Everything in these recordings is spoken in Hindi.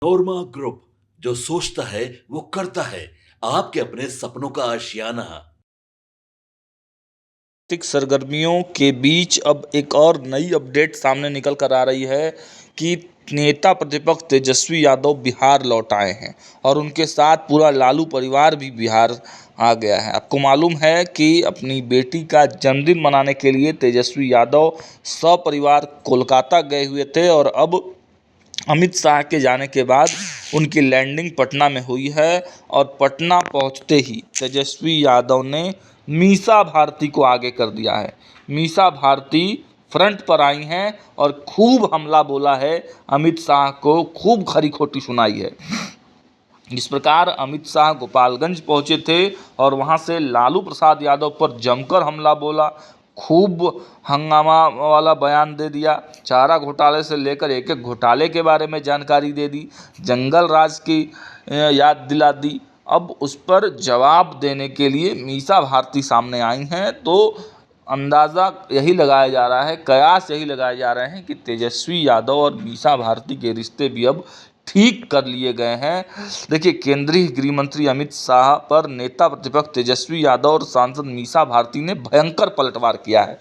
नोरमा ग्रुप, जो सोचता है वो करता है। आपके अपने सपनों का आशियाना। राजनीतिक सरगर्मियों के बीच अब एक और नई अपडेट सामने निकल कर आ रही है कि नेता प्रतिपक्ष तेजस्वी यादव बिहार लौट आए हैं और उनके साथ पूरा लालू परिवार भी बिहार आ गया है। आपको मालूम है कि अपनी बेटी का जन्मदिन मनाने के लिए तेजस्वी यादव सपरिवार कोलकाता गए हुए थे और अब अमित शाह के जाने के बाद उनकी लैंडिंग पटना में हुई है और पटना पहुंचते ही तेजस्वी यादव ने मीसा भारती को आगे कर दिया है। मीसा भारती फ्रंट पर आई हैं और खूब हमला बोला है, अमित शाह को खूब खरी खोटी सुनाई है। इस प्रकार अमित शाह गोपालगंज पहुंचे थे और वहां से लालू प्रसाद यादव पर जमकर हमला बोला, खूब हंगामा वाला बयान दे दिया। चारा घोटाले से लेकर एक एक घोटाले के बारे में जानकारी दे दी, जंगल राज की याद दिला दी। अब उस पर जवाब देने के लिए मीसा भारती सामने आई हैं, तो अंदाज़ा यही लगाया जा रहा है, कयास यही लगाए जा रहे हैं कि तेजस्वी यादव और मीसा भारती के रिश्ते भी अब ठीक कर लिए गए हैं। देखिए, केंद्रीय गृह मंत्री अमित शाह पर नेता प्रतिपक्ष तेजस्वी यादव और सांसद मीसा भारती ने भयंकर पलटवार किया है।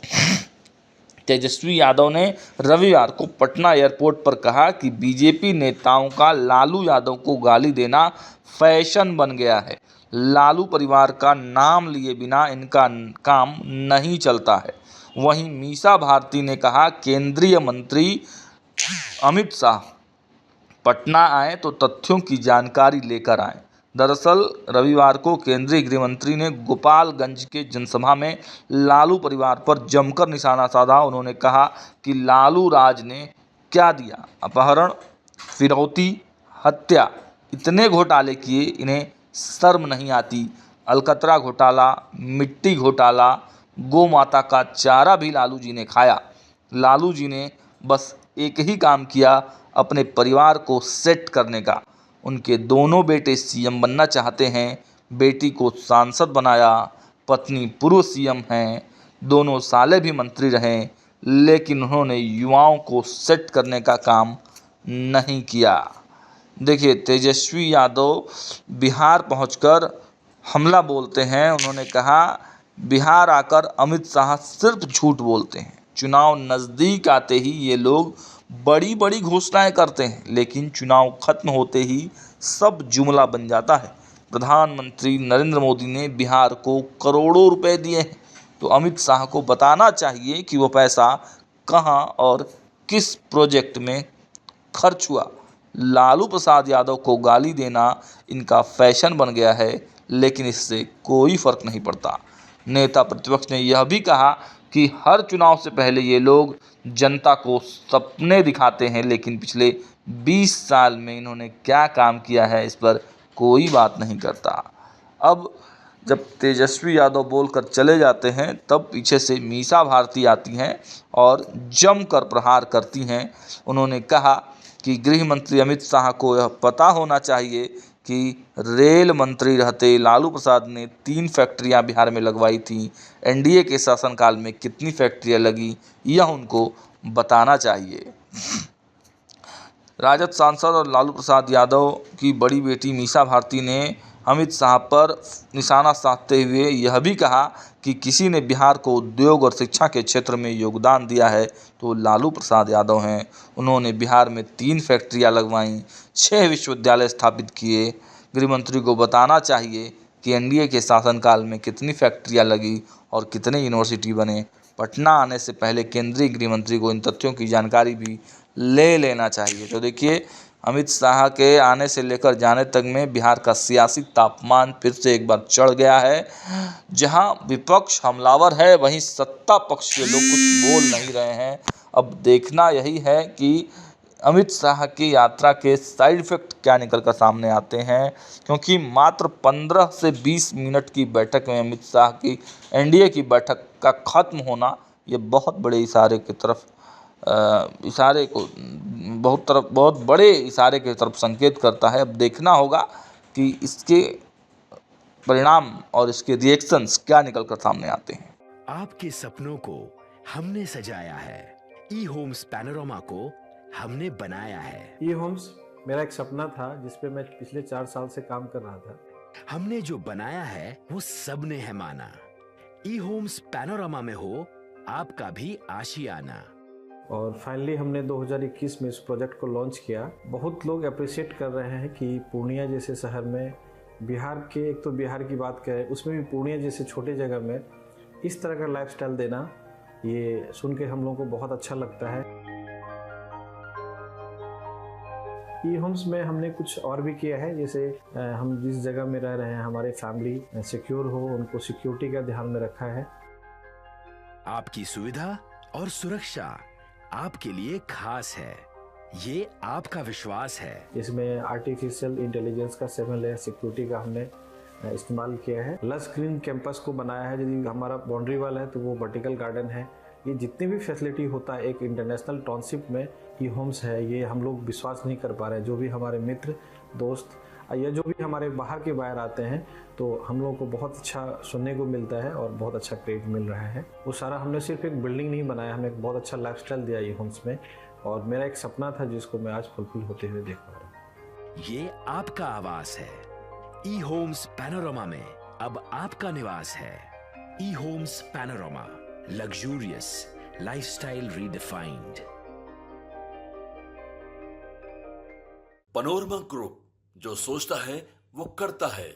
तेजस्वी यादव ने रविवार को पटना एयरपोर्ट पर कहा कि बीजेपी नेताओं का लालू यादव को गाली देना फैशन बन गया है। लालू परिवार का नाम लिए बिना इनका काम नहीं चलता है। वहीं मीसा भारती ने कहा, केंद्रीय मंत्री अमित शाह पटना आए तो तथ्यों की जानकारी लेकर आए। दरअसल रविवार को केंद्रीय गृह मंत्री ने गोपालगंज के जनसभा में लालू परिवार पर जमकर निशाना साधा। उन्होंने कहा कि लालू राज ने क्या दिया, अपहरण, फिरौती, हत्या, इतने घोटाले किए, इन्हें शर्म नहीं आती। अलकतरा घोटाला, मिट्टी घोटाला, गौ माता का चारा भी लालू जी ने खाया। लालू जी ने बस एक ही काम किया, अपने परिवार को सेट करने का। उनके दोनों बेटे सीएम बनना चाहते हैं, बेटी को सांसद बनाया, पत्नी पूर्व सीएम हैं, दोनों साले भी मंत्री रहे, लेकिन उन्होंने युवाओं को सेट करने का काम नहीं किया। देखिए, तेजस्वी यादव बिहार पहुंचकर हमला बोलते हैं। उन्होंने कहा, बिहार आकर अमित शाह सिर्फ झूठ बोलते हैं। चुनाव नज़दीक आते ही ये लोग बड़ी बड़ी घोषणाएं करते हैं, लेकिन चुनाव खत्म होते ही सब जुमला बन जाता है। प्रधानमंत्री नरेंद्र मोदी ने बिहार को करोड़ों रुपए दिए हैं, तो अमित शाह को बताना चाहिए कि वो पैसा कहां और किस प्रोजेक्ट में खर्च हुआ। लालू प्रसाद यादव को गाली देना इनका फैशन बन गया है, लेकिन इससे कोई फर्क नहीं पड़ता। नेता प्रतिपक्ष ने यह भी कहा कि हर चुनाव से पहले ये लोग जनता को सपने दिखाते हैं, लेकिन पिछले 20 साल में इन्होंने क्या काम किया है इस पर कोई बात नहीं करता। अब जब तेजस्वी यादव बोलकर चले जाते हैं, तब पीछे से मीसा भारती आती हैं और जमकर प्रहार करती हैं। उन्होंने कहा कि गृह मंत्री अमित शाह को यह पता होना चाहिए कि रेल मंत्री रहते लालू प्रसाद ने 3 फैक्ट्रियां बिहार में लगवाई थी। एनडीए के शासनकाल में कितनी फैक्ट्रियां लगी, यह उनको बताना चाहिए। राजद सांसद और लालू प्रसाद यादव की बड़ी बेटी मीसा भारती ने अमित शाह पर निशाना साधते हुए यह भी कहा कि किसी ने बिहार को उद्योग और शिक्षा के क्षेत्र में योगदान दिया है तो लालू प्रसाद यादव हैं। उन्होंने बिहार में 3 फैक्ट्रियां लगवाईं, 6 विश्वविद्यालय स्थापित किए। गृहमंत्री को बताना चाहिए कि एनडीए के शासनकाल में कितनी फैक्ट्रियां लगी और कितने यूनिवर्सिटी बने। पटना आने से पहले केंद्रीय गृह मंत्री को इन तथ्यों की जानकारी भी ले लेना चाहिए। तो देखिए, अमित शाह के आने से लेकर जाने तक में बिहार का सियासी तापमान फिर से एक बार चढ़ गया है। जहां विपक्ष हमलावर है, वहीं सत्ता पक्ष के लोग कुछ बोल नहीं रहे हैं। अब देखना यही है कि अमित शाह की यात्रा के साइड इफ़ेक्ट क्या निकल कर सामने आते हैं, क्योंकि मात्र 15 से 20 मिनट की बैठक में अमित शाह की एनडीए की बैठक का ख़त्म होना, ये बहुत बड़े इशारे की तरफ इशारे को बहुत बड़े इशारे की तरफ संकेत करता है। अब देखना होगा कि इसके परिणाम और इसके रिएक्शंस क्या निकल कर सामने आते हैं। आपके सपनों को हमने सजाया है, ई होम्स पैनोरमा को हमने बनाया है। ई होम्स मेरा एक सपना था जिस पे मैं पिछले 4 साल से काम कर रहा था। हमने जो बनाया है वो सबने है माना। ई होम्स पैनोरामा में हो आपका भी आशियाना। और फाइनली हमने 2021 में इस प्रोजेक्ट को लॉन्च किया। बहुत लोग अप्रिशिएट कर रहे हैं कि पूर्णिया जैसे शहर में, बिहार के, एक तो बिहार की बात करें उसमें भी पूर्णिया जैसे छोटे जगह में इस तरह का लाइफस्टाइल देना, ये सुन के हम लोगों को बहुत अच्छा लगता है। ई होम्स में हमने कुछ और भी किया है, जैसे हम जिस जगह में रह रहे हैं हमारे फैमिली सिक्योर हो, उनको सिक्योरिटी का ध्यान में रखा है। आपकी सुविधा और सुरक्षा आपके लिए खास है, ये आपका विश्वास है। इसमें आर्टिफिशियल इंटेलिजेंस का 7 लेयर सिक्योरिटी का हमने इस्तेमाल किया है। लस ग्रीन कैंपस को बनाया है। यदि हमारा बाउंड्री वाल है तो वो वर्टिकल गार्डन है। ये जितनी भी फैसिलिटी होता है एक इंटरनेशनल टाउनशिप में ई होम्स है, ये हम लोग विश्वास नहीं कर पा रहे हैं। जो भी हमारे मित्र दोस्त या जो भी हमारे बाहर के बाहर आते हैं तो हम लोगों को बहुत अच्छा सुनने को मिलता है और बहुत अच्छा क्रेडिट मिल रहा है। वो सारा हमने सिर्फ एक बिल्डिंग नहीं बनाया, हमें एक बहुत अच्छा लाइफस्टाइल दिया ई होम्स में, और मेरा एक सपना था जिसको मैं आज फुलफिल होते हुए देख पा रहा हूँ। ये आपका आवास है। ई होम्स पैनोरामा में अब आपका निवास है। E Homes Panorama, luxurious lifestyle redefined. Panorama group, जो सोचता है वो करता है।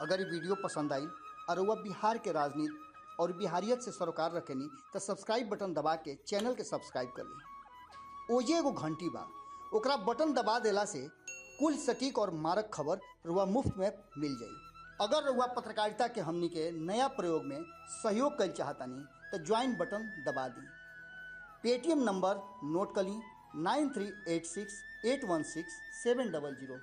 अगर ये वीडियो पसंद आई और वह बिहार के राजनीति और बिहारियत से सरोकार रखेनी तो सब्सक्राइब बटन दबा के चैनल के सब्सक्राइब कर ली। ओजे एगो घंटी बा, ओकरा बटन दबा देला से कुल सटीक और मारक खबर रुआ मुफ्त में मिल जाई। अगर रुआ पत्रकारिता के हमनी के नया प्रयोग में सहयोग कर चाहतानी तो ज्वाइन बटन दबा दी। पेटीएम नंबर नोट कर ली 9386816700।